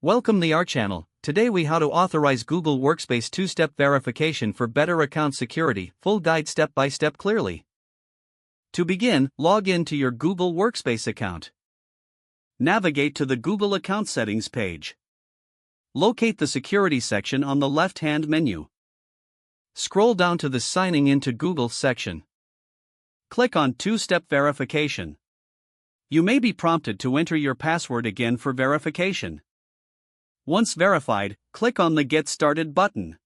Welcome to our channel. Today we how to authorize Google Workspace two-step verification for better account security. Full guide step by step clearly. To begin, log in to your Google Workspace account. Navigate to the Google Account Settings page. Locate the Security section on the left-hand menu. Scroll down to the Signing into Google section. Click on Two-Step Verification. You may be prompted to enter your password again for verification. Once verified, click on the Get Started button.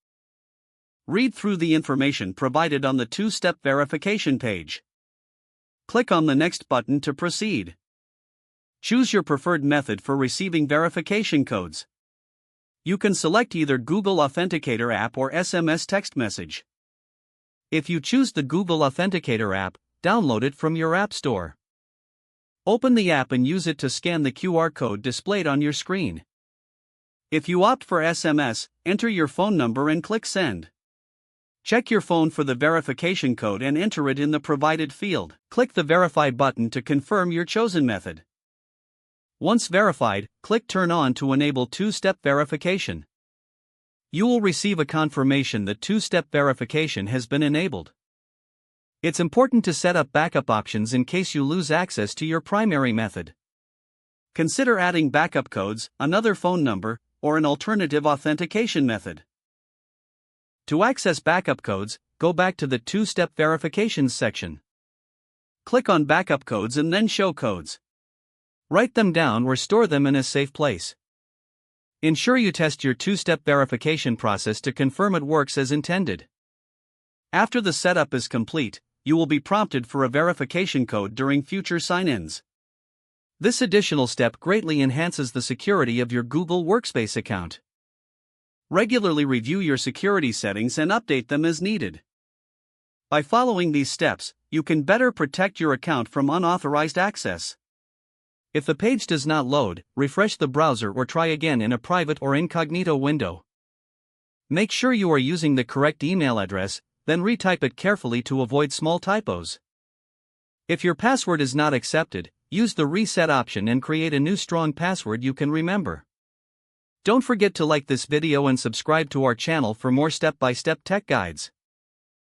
Read through the information provided on the two-step verification page. Click on the Next button to proceed. Choose your preferred method for receiving verification codes. You can select either Google Authenticator app or SMS text message. If you choose the Google Authenticator app, download it from your App Store. Open the app and use it to scan the QR code displayed on your screen. If you opt for SMS, enter your phone number and click Send. Check your phone for the verification code and enter it in the provided field. Click the Verify button to confirm your chosen method. Once verified, click Turn On to enable two-step verification. You will receive a confirmation that two-step verification has been enabled. It's important to set up backup options in case you lose access to your primary method. Consider adding backup codes, another phone number, or an alternative authentication method. To access backup codes, go back to the two-step verifications section. Click on Backup Codes and then Show Codes. Write them down or store them in a safe place. Ensure you test your two-step verification process to confirm it works as intended. After the setup is complete, you will be prompted for a verification code during future sign-ins. This additional step greatly enhances the security of your Google Workspace account. Regularly review your security settings and update them as needed. By following these steps, you can better protect your account from unauthorized access. If the page does not load, refresh the browser or try again in a private or incognito window. Make sure you are using the correct email address, then retype it carefully to avoid small typos. If your password is not accepted, use the Reset option and create a new strong password you can remember. Don't forget to like this video and subscribe to our channel for more step-by-step tech guides.